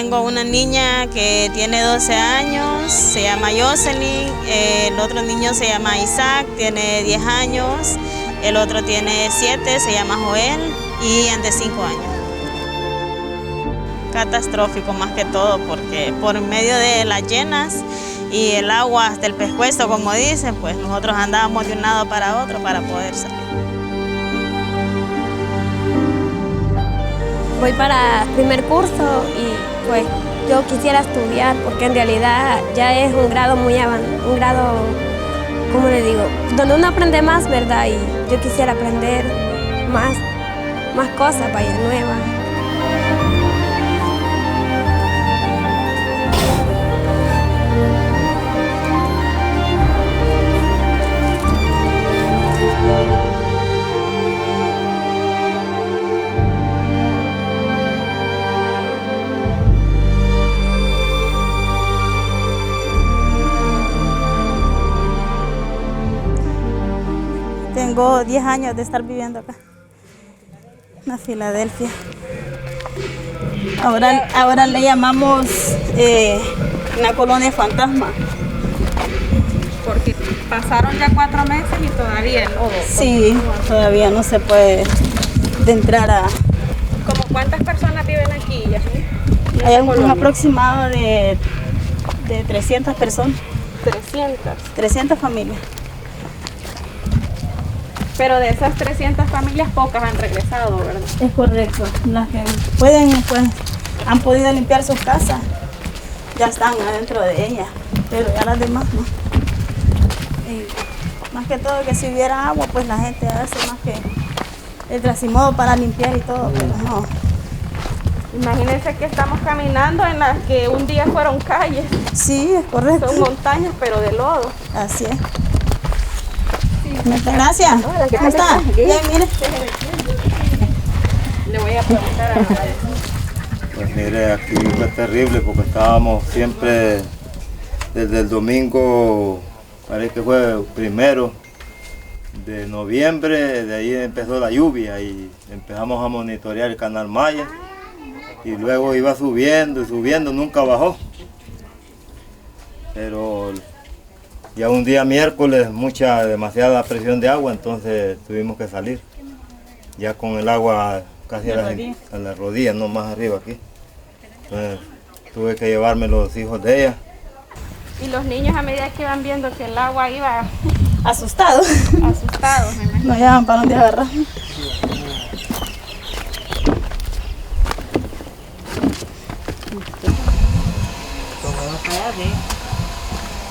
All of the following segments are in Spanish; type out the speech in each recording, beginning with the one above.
Tengo una niña que tiene 12 años, se llama Jocelyn, el otro niño se llama Isaac, tiene 10 años, el otro tiene 7, se llama Joel y el de 5 años. Catastrófico más que todo porque por medio de las llenas y el agua hasta el pescuezo, como dicen, pues nosotros andábamos de un lado para otro para poder salir. Voy para primer curso y pues yo quisiera estudiar porque en realidad ya es un grado muy avanzado, un grado, ¿cómo le digo? Donde uno aprende más, ¿verdad? Y yo quisiera aprender más cosas, vaya, nuevas. Tengo 10 años de estar viviendo acá, en Filadelfia. Ahora le llamamos una colonia fantasma. Porque pasaron ya 4 meses y todavía el lodo. Sí, todavía no se puede entrar a... ¿Cómo cuántas personas viven aquí, Yasmín? Hay un aproximado de 300 personas. 300 familias. Pero de esas 300 familias, pocas han regresado, ¿verdad? Es correcto. Las que pueden, pues, han podido limpiar sus casas, ya están adentro de ellas, pero ya las demás no. Y más que todo que si hubiera agua, pues la gente hace más que el trasimodo para limpiar y todo, pero no. Imagínense que estamos caminando en las que un día fueron calles. Sí, es correcto. Son montañas, pero de lodo. Así es. Muchas gracias. Hola, ¿Cómo está? Bien, mire. Le voy a preguntar a la... Pues mire, aquí fue terrible porque estábamos siempre desde el domingo, parece que fue 1 de noviembre, de ahí empezó la lluvia y empezamos a monitorear el canal Maya y luego iba subiendo y subiendo, nunca bajó. Pero ya un día miércoles demasiada presión de agua, entonces tuvimos que salir. Ya con el agua casi a la rodilla, no más arriba aquí. Entonces tuve que llevarme los hijos de ella. Y los niños a medida que iban viendo que el agua iba Asustados. asustados, me imagino. No llevan para dónde agarrar.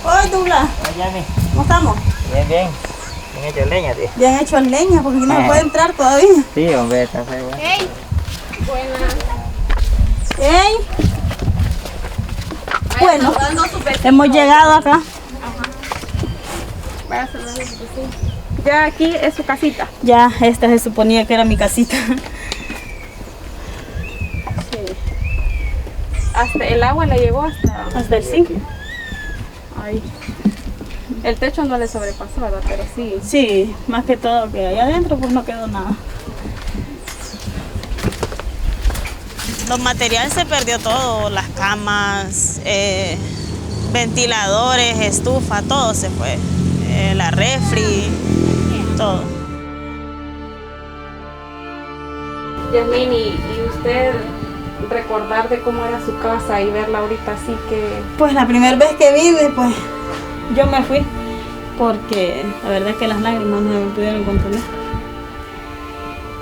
Hoy, Douglas. ¿Cómo estamos? Bien, bien. Bien hecho leña, tío. Bien hecho en leña, porque aquí no se puede entrar todavía. Sí, hombre, está feo. ¡Hey! Buenas. ¡Ey! Bueno, hemos llegado acá. Vaya saludando a su vecino. Ya aquí es su casita. Ya, esta se suponía que era mi casita. Hasta el agua le llegó Hasta el 5. ahí. El techo no le sobrepasó, ¿verdad? Pero sí. Sí, más que todo que allá adentro pues no quedó nada. Los materiales se perdió todo, las camas, ventiladores, estufa, todo se fue. La refri, todo. Yasmín, y usted recordar de cómo era su casa y verla ahorita así que... Pues la primera vez que vine, pues yo me fui porque la verdad es que las lágrimas no me pudieron contener.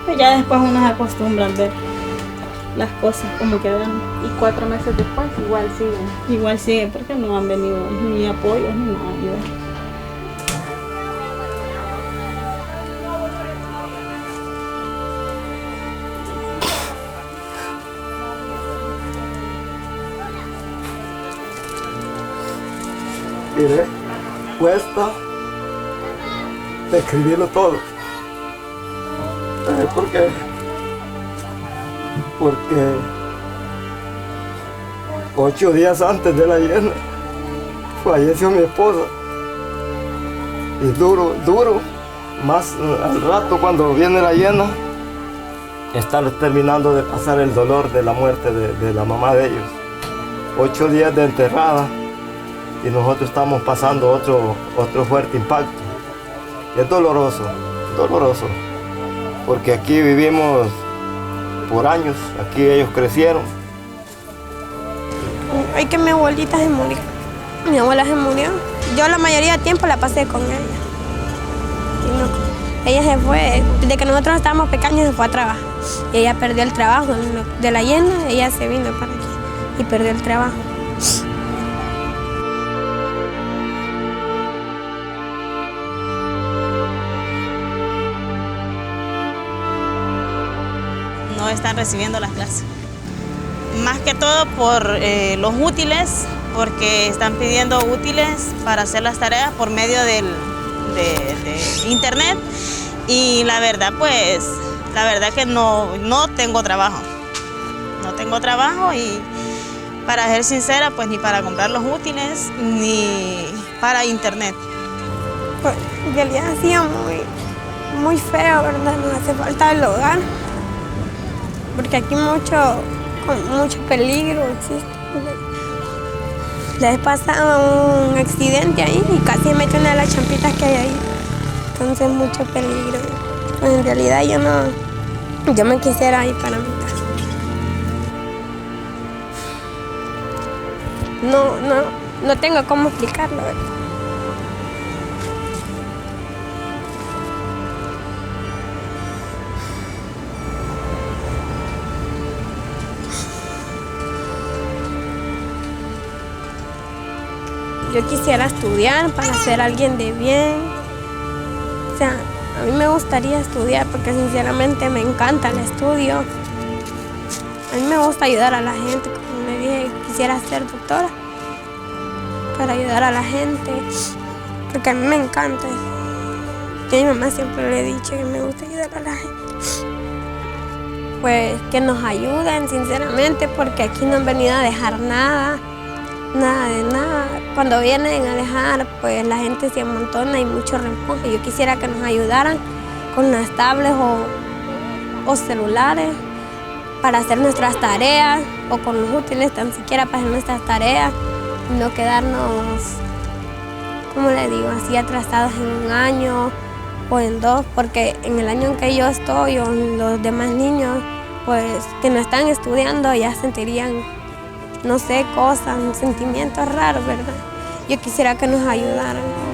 Pues ya después uno se acostumbra a ver las cosas como quedan. Y 4 meses después igual siguen. Igual sigue porque no han venido ni apoyos ni nada ayuda. Mire, cuesta describirlo todo. ¿Por qué? Porque 8 días antes de la llena falleció mi esposa. Y duro, más al rato cuando viene la llena, estar terminando de pasar el dolor de la muerte de la mamá de ellos. 8 días de enterrada y nosotros estamos pasando otro fuerte impacto. Y es doloroso, porque aquí vivimos por años, aquí ellos crecieron. Ay, que mi abuelita se murió. Mi abuela se murió. Yo la mayoría del tiempo la pasé con ella. Ella se fue, desde que nosotros estábamos pequeños se fue a trabajar. Y ella perdió el trabajo de la Allende, ella se vino para aquí y perdió el trabajo. No están recibiendo las clases. Más que todo por los útiles, porque están pidiendo útiles para hacer las tareas por medio de internet. Y la verdad, pues, que no tengo trabajo. No tengo trabajo y, para ser sincera, pues ni para comprar los útiles, ni para internet. Pues en realidad ha sido muy feo, ¿verdad? Nos hace falta el hogar. Porque aquí con mucho peligro existe. La vez pasada un accidente ahí y casi me echó una de las champitas que hay ahí. Entonces mucho peligro. Pues en realidad yo me quisiera ir para mi casa. No tengo cómo explicarlo, ¿verdad? Yo quisiera estudiar para ser alguien de bien. O sea, a mí me gustaría estudiar porque sinceramente me encanta el estudio. A mí me gusta ayudar a la gente, como le dije, quisiera ser doctora para ayudar a la gente, porque a mí me encanta. Yo a mi mamá siempre le he dicho que me gusta ayudar a la gente. Pues que nos ayuden, sinceramente, porque aquí no han venido a dejar nada de nada. Cuando vienen a dejar, pues la gente se amontona y mucho reempuje. Yo quisiera que nos ayudaran con las tablets o celulares para hacer nuestras tareas, o con los útiles tan siquiera para hacer nuestras tareas, y no quedarnos, como le digo, así atrasados en un año o en 2, porque en el año en que yo estoy o los demás niños, pues que no están estudiando ya sentirían, no sé, cosas, sentimientos raros, ¿verdad? Yo quisiera que nos ayudaran.